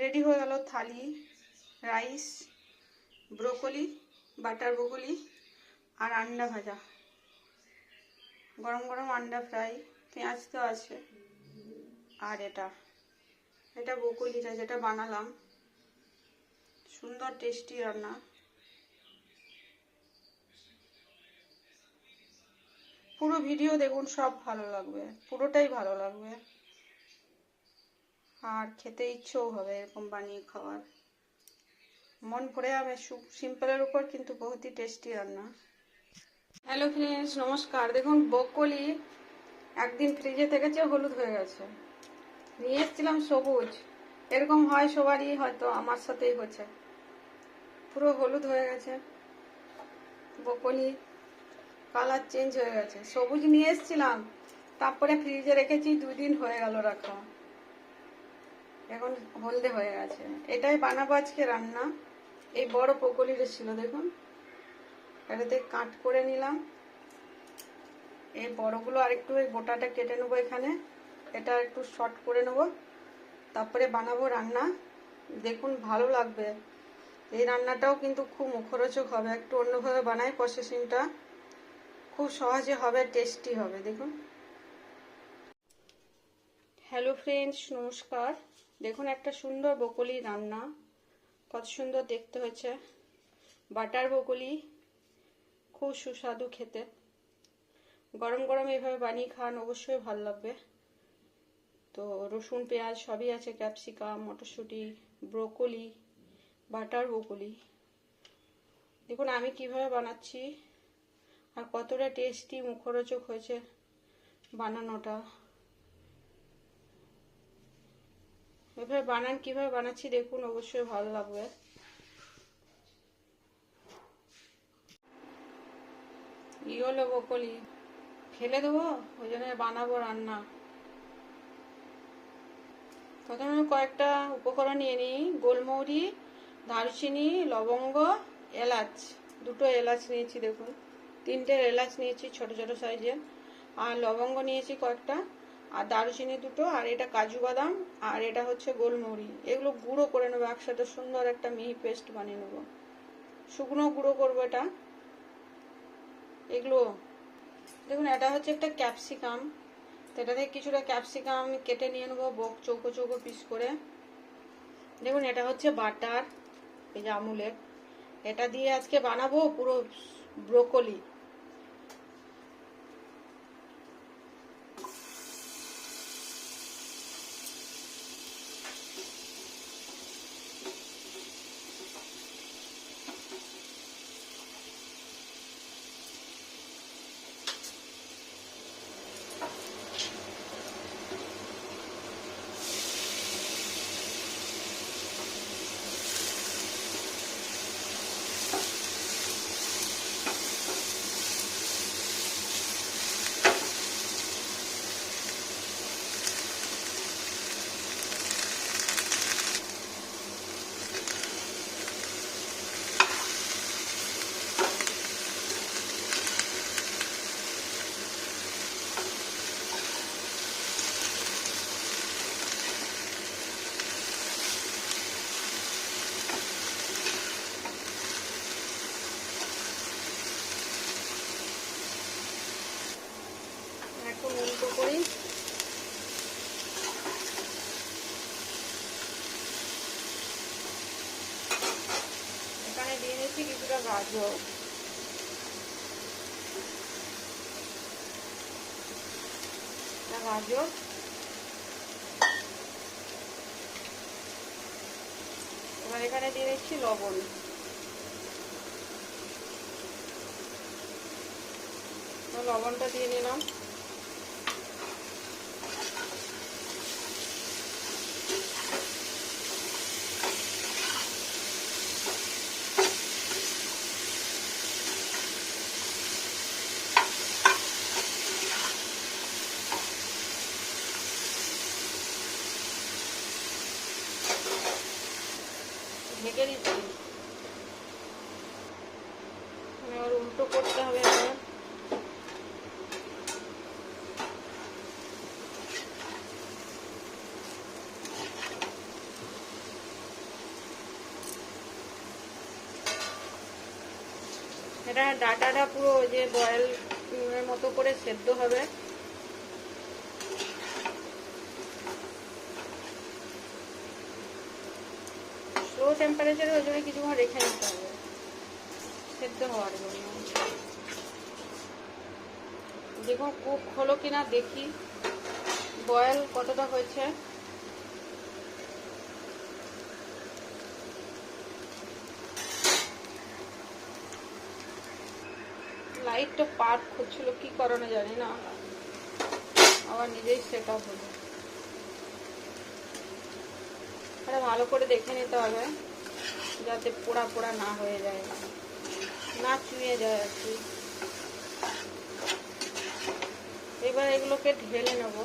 Ready হয়ে গেল থালি, rice, broccoli, butter broccoli আর আন্ডা ভাজা, গরম গরম আন্ডা ফ্রাই, পেঁয়াজ তো আছে। আর এটা ব্রোকলিটা যেটা বানালাম, সুন্দর টেস্টি রান্না। পুরো ভিডিও দেখুন, সব ভালো লাগবে, পুরোটাই ভালো লাগবে। আর খেতে ইচ্ছেও হবে এরকম বানিয়ে খাওয়ার, মন ভরে যাবে। সিম্পলের উপর কিন্তু বহুতই টেস্টি রান্না। হ্যালো ফ্রেন্ডস, নমস্কার। দেখুন ব্রোকলি একদিন ফ্রিজে থেকেছে, হলুদ হয়ে গেছে। নিয়ে এসেছিলাম সবুজ, এরকম হয় সবারই, হয়তো আমার সাথেই হচ্ছে, পুরো হলুদ হয়ে গেছে ব্রোকলি, কালার চেঞ্জ হয়ে গেছে। সবুজ নিয়ে এসেছিলাম, তারপরে ফ্রিজে রেখেছি, 2 দিন হয়ে গেল রাখা, এখন হলদে হয়ে গেছে। এটাই বানাবো আজকে রান্না। এই বড় ব্রোকলিটা ছিল, দেখুন এটাতে কাট করে নিলাম। এই বড়গুলো আরেকটু, এই গোটাটা কেটে নেবো এখানে, এটা একটু শর্ট করে নেবো, তারপরে বানাবো রান্না। দেখুন ভালো লাগবে এই রান্নাটাও, কিন্তু খুব মুখরোচক হবে। একটু অন্যভাবে বানাই, প্রসেসিংটা খুব সহজে হবে, টেস্টি হবে। দেখুন। হ্যালো ফ্রেন্ডস, নমস্কার। দেখুন একটা সুন্দর ব্রোকলি রান্না, কত সুন্দর দেখতে হয়েছে। বাটার ব্রোকলি, খুব সুস্বাদু খেতে। গরম গরম এইভাবে বানিয়ে খান, অবশ্যই ভালো লাগবে। তো রসুন পেঁয়াজ সবই আছে, ক্যাপসিকাম, মটরশুঁটি, ব্রোকলি, বাটার ব্রোকলি। দেখুন আমি কিভাবে বানাচ্ছি আর কতটা টেস্টি মুখরোচক হয়েছে বানানোটা। এভাবে বানান, কিভাবে বানাচ্ছি দেখুন, অবশ্যই ভালো লাগবে। হলো ব্রোকলি, ফেলে দেবো, ওই জন্য বানাবো রান্না। প্রথমে কয়েকটা উপকরণ নিয়ে নিই, গোলমরিচ, দারুচিনি, লবঙ্গ, এলাচ, 2টো এলাচ নিয়েছি। দেখুন 3টে এলাচ নিয়েছি ছোট ছোট সাইজের, আর লবঙ্গ নিয়েছি কয়েকটা, আর দারুচিনি 2টো, আর এটা কাজু বাদাম, আর এটা হচ্ছে গোলমরিচ। এগুলো গুঁড়ো করে নেবো একসাথে, সুন্দর একটা মিহি পেস্ট বানিয়ে নেবো। শুকনো গুঁড়ো করবো এটা। এগুলো দেখুন, এটা হচ্ছে একটা ক্যাপসিকাম, তো এটা থেকে কিছুটা ক্যাপসিকাম আমি কেটে নিয়ে নেবো চৌকো চৌকো পিস করে। দেখুন এটা হচ্ছে বাটার, এই যে আমুলের, এটা দিয়ে আজকে বানাবো পুরো ব্রোকলি। একটু উল্টো করি, এখানে দিয়ে নিচ্ছি কিছুটা গাজর, গাজর, এবার এখানে দিয়ে দিচ্ছি লবণ, লবণটা দিয়ে নিলাম। ঢেকে দিচ্ছি, এবার উল্টো করতে হবে। এটা ডাটাটা পুরো যে বয়েল এর মতো করে সেদ্ধ হবে। স্লো টেম্পারেচারে ওই জন্য কিছুক্ষণ রেখে নিতে হবে সেদ্ধ হওয়ার জন্য। দেখুন কুক হলো কিনা দেখি, বয়েল কতটা হয়েছে। লাইটটা পার্ক হচ্ছিল কি কারণে জানি না, আবার নিজেই সেট আপ হলো। এটা ভালো করে দেখে নিতে হবে যাতে পোড়া পোড়া না হয়ে যায়, না চুয়ে যায় আর কি। এবার এগুলোকে ঢেলে নেব।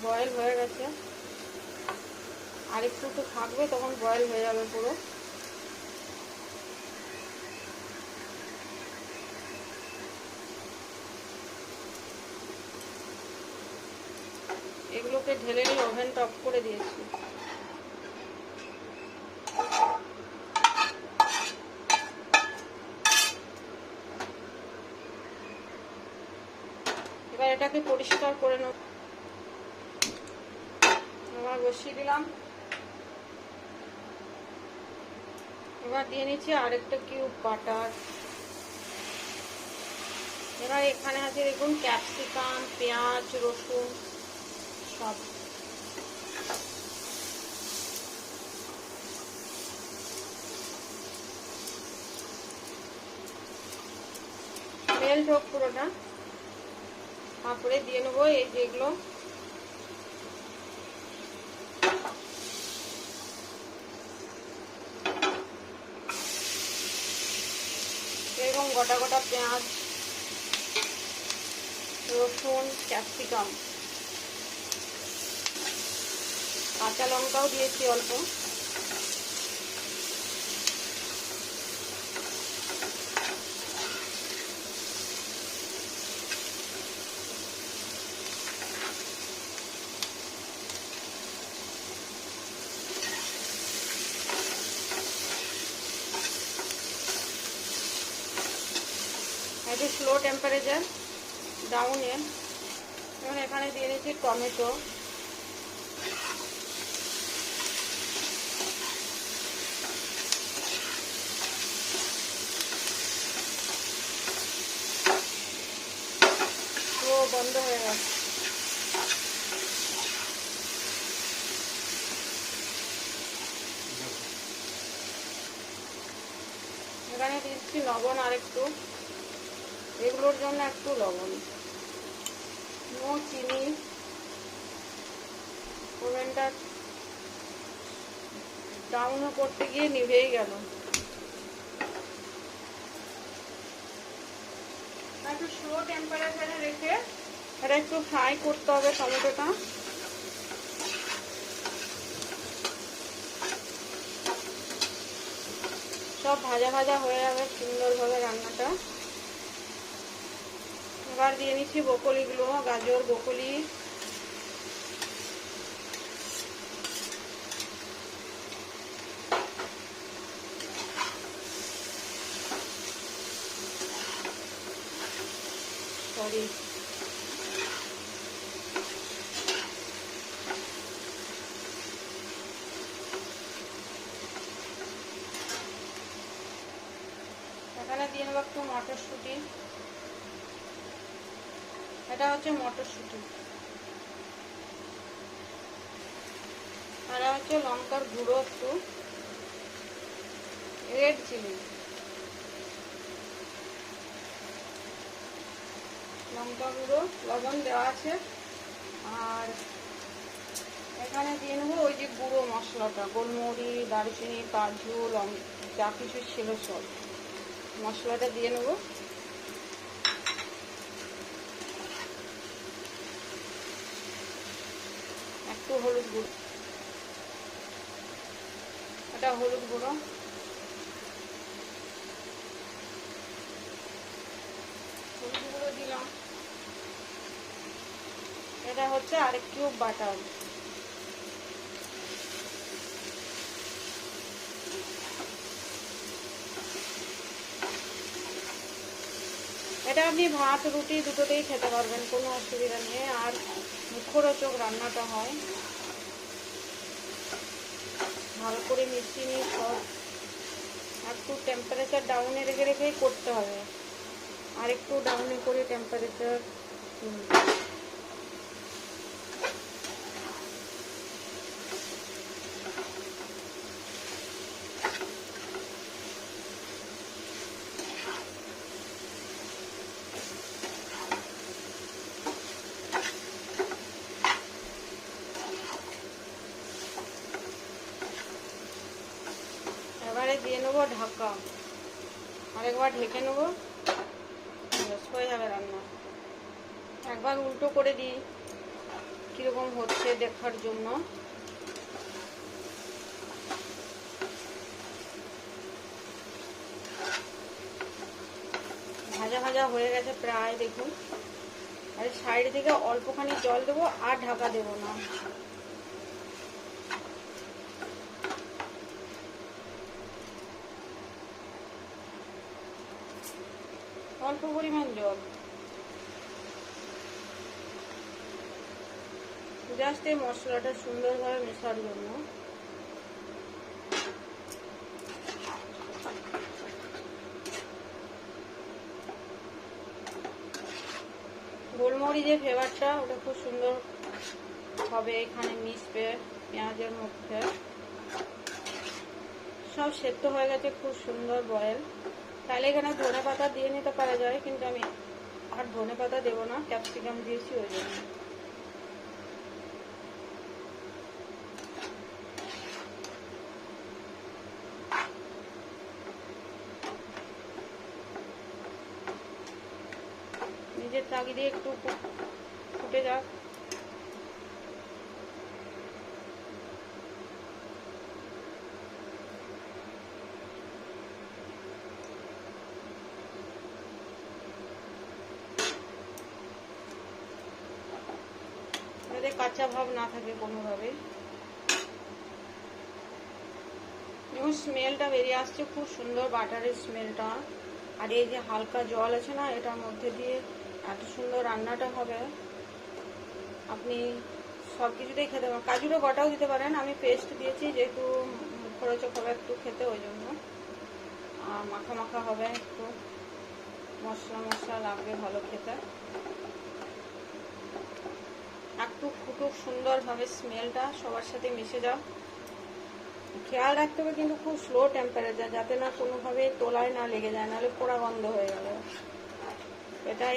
বয়েল হয়ে গেছে, আর একটু থাকবে, তখন বয়েল হয়ে যাবে পুরো। এগুলোকে ঢেলে নিয়ে ওভেনটা অফ করে দিয়েছি। এবার এটাকে পরিষ্কার করে নেব। এবার বসিয়ে দিলাম। এবার দিয়ে নিচ্ছি আরেকটা কিউব বাটার। এবার এখানে আছে দেখুন ক্যাপসিকাম, পেঁয়াজ, রসুন সব। মেল্ট হোক পুরোটা, তারপরে দিয়ে নেবো এই যেগুলো এরকম গোটা গোটা পেঁয়াজ, রসুন, ক্যাপসিকাম, কাঁচা লঙ্কাও দিয়েছি অল্প। একটু স্লো টেম্পারেচার ডাউনে। এবং এখানে দিয়ে নিচ্ছি টমেটো, তো বন্ধ হয়ে গেছে। এখানে দিচ্ছি লবণ আর একটু, এগুলোর জন্য একটু লবণ, নো চিনি। ওভেনটা ডাউন করতে গিয়ে নিভেই গেল। একটু স্লো টেম্পারেচারে রেখে এটা একটু ফ্রাই করতে হবে টমেটোটা। সব ভাজা ভাজা হয়ে যাবে সুন্দরভাবে রান্নাটা। এবার দিয়ে নিচ্ছি ব্রোকলিগুলো, গাজর, ব্রোকলি। সরি, এখানে দিয়ে নেব একটু মটরশুঁটি। এটা হচ্ছে মটরশুঁটি, আর হচ্ছে লঙ্কার গুঁড়ো, একটু রেড চিলি, লঙ্কা গুঁড়ো, লবণ দেওয়া আছে। আর এখানে দিয়ে নেবো ওই যে গুঁড়ো মশলাটা, গোলমরিচ, দারুচিনি, কাজু, যা কিছু ছিল সব মশলাটা দিয়ে নেবো। একটু হলুদ গুঁড়ো, এটা হলুদ গুঁড়ো, হলুদ গুঁড়ো দিলাম। এটা হচ্ছে আরেক কিউব বাটার। এটা আপনি ভাত রুটি দুটোতেই খেতে পারবেন, কোনো অসুবিধা নেই। আর মুখরোচক রান্নাটা হয়। ভালো করে মিশিয়ে নিয়ে সব একটু টেম্পারেচার ডাউনে রেখে রেখেই করতে হবে। আর একটু ডাউনে করে টেম্পারেচার এবারে দিয়ে নেবো ঢাকা, আরেকবার ঢেকে নেবো, হয়ে যাবে রান্না। একবার উল্টো করে দিই কিরকম হচ্ছে দেখার জন্য। ভাজা ভাজা হয়ে গেছে প্রায়, দেখুন। আর সাইড থেকে অল্পখানি জল দেবো, আর ঢাকা দেবো না। অল্প পরিমাণ জল, জাস্ট এই মশলাটা সুন্দরভাবে মেশার জন্য। গোলমরিচের ফ্লেভারটা ওটা খুব সুন্দর হবে এখানে মিশবে পেঁয়াজের মধ্যে। সব সেদ্ধ হয়ে গেছে, খুব সুন্দর বয়েল। তাহলে এখানে ধনে পাতা দিয়ে নিতে পারা যায়, কিন্তু আমি আর ধনে পাতা দেবো না, ক্যাপসিকাম দিয়েছি ওই জন্য। নিজের তাগিদে একটু ফুটে যাক। যাতে কাঁচা ভাব না থাকে কোনোভাবে। এবং স্মেলটা বেরিয়ে আসছে খুব সুন্দর, বাটারের স্মেলটা। আর এই যে হালকা জল আছে না, এটার মধ্যে দিয়ে এত সুন্দর রান্নাটা হবে। আপনি সব কিছুতেই খেতে পারেন, কাজুটা গোটাও দিতে পারেন। আমি পেস্ট দিয়েছি যেহেতু মুখরোচক হবে একটু খেতে, ওই জন্য। আর মাখা মাখা হবে, একটু মশলা মশলা লাগবে ভালো খেতে। একটু ফুটুক সুন্দরভাবে, স্মেলটা সবার সাথে মিশে যাও। খেয়াল রাখতে হবে কিন্তু খুব স্লো টেম্পারেচার, যাতে না কোনোভাবে তোলায় না লেগে যায়, নাহলে পোড়া গন্ধ হয়ে গেল।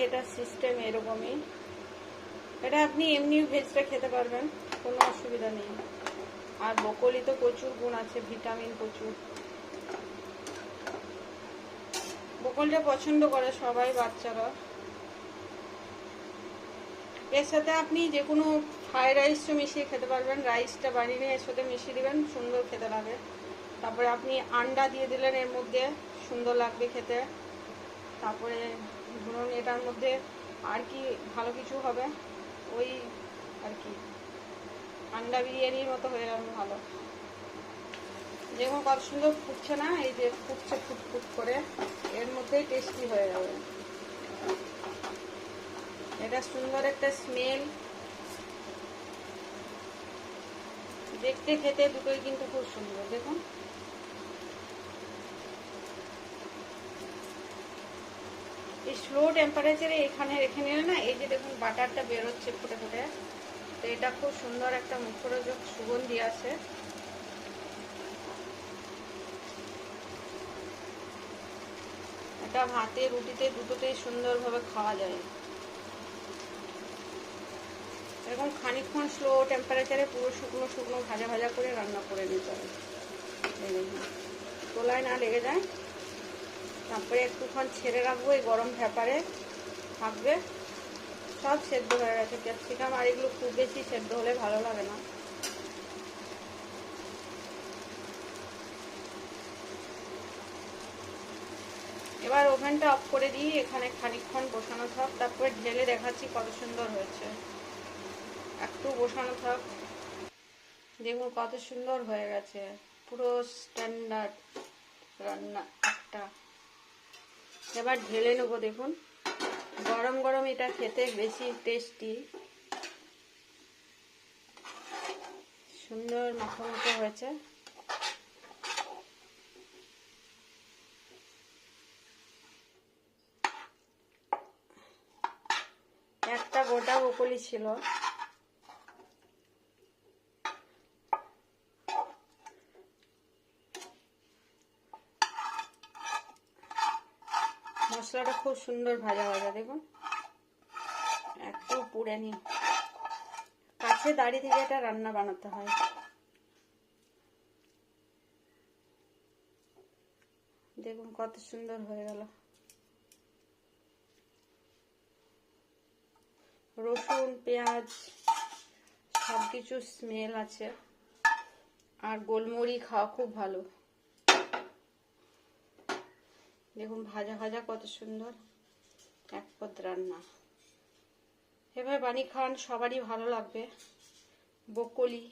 এটা সিস্টেম এরকমই। এটা আপনি এমনি ভেজটা খেতে পারবেন, কোনো অসুবিধা নেই। আর ব্রোকলি তো প্রচুর গুণ আছে, ভিটামিন প্রচুর। ব্রোকলিটা পছন্দ করে সবাই, বাচ্চারা। এর সাথে আপনি যে কোনো ফ্রাইড রাইসও মিশিয়ে খেতে পারবেন। রাইসটা বানিয়ে নিয়ে এর সাথে মিশিয়ে দিবেন, সুন্দর খেতে লাগে। তারপরে আপনি আন্ডা দিয়ে দিলেন এর মধ্যে, সুন্দর লাগবে খেতে। তারপরে ধরুন এটার মধ্যে আর কি ভালো কিছু হবে, ওই আর কি আন্ডা বিরিয়ানির মতো হয়ে যাবে ভালো। দেখুন কত সুন্দর ফুটছে না, এই যে ফুটছে ফুটফুট করে, এর মধ্যেই টেস্টি হয়ে যাবে। এটা সুন্দর একটা স্মেল, দেখতে খেতে দুটোই কিন্তু খুব সুন্দর। দেখুন এই স্লো টেম্পারেচারে এখানে রেখে নিলে না, এই যে দেখুন বাটারটা বেরোচ্ছে ফুটে ফুটে, তো এটা খুব সুন্দর একটা মুখরোচক সুগন্ধি আছে। এটা ভাতে রুটিতে দুটোতেই সুন্দরভাবে খাওয়া যায়। এরকম খানিকক্ষণ স্লো টেম্পারেচারে পুরো শুকনো শুকনো ভাজা ভাজা করে রান্না করে নিতে হবে, এই দেখুন তোলায় না লেগে যায়। তারপরে একটুক্ষণ ছেড়ে রাখবো, এই গরম ভ্যাপারে থাকবে। সব সেদ্ধ হয়ে গেছে ক্যাপসিকাম, আর এগুলো খুব বেশি সেদ্ধ হলে ভালো লাগে না। এবার ওভেনটা অফ করে দিই, এখানে খানিকক্ষণ বসানো থাক, তারপরে ঢেলে দেখাচ্ছি কত সুন্দর হয়েছে। একটু বসানো থাক, দেখুন কত সুন্দর হয়ে গেছে, পুরো স্ট্যান্ডার্ড রান্না একটা। এবার ঢেলে নেবো, দেখুন গরম গরম এটা খেতে বেশি টেস্টি। সুন্দর মাখো মাখো হয়েছে। একটা গোটা ব্রকলি ছিল। মশলাটা খুব সুন্দর ভাজা ভাজা, দেখুন একটু পুড়ে নি। কাছে দাঁড়িয়ে থেকে এটা রান্না বানাতে হয়। দেখুন কত সুন্দর হয়ে গেল। রসুন পেঁয়াজ সব কিছু স্মেল আছে, আর গোলমরিচ খাওয়া খুব ভালো। দেখুন ভাজা ভাজা কত সুন্দর এক পদ রান্না। এভাবে বানিয়ে খান, সবারই ভালো লাগবে। ব্রকলি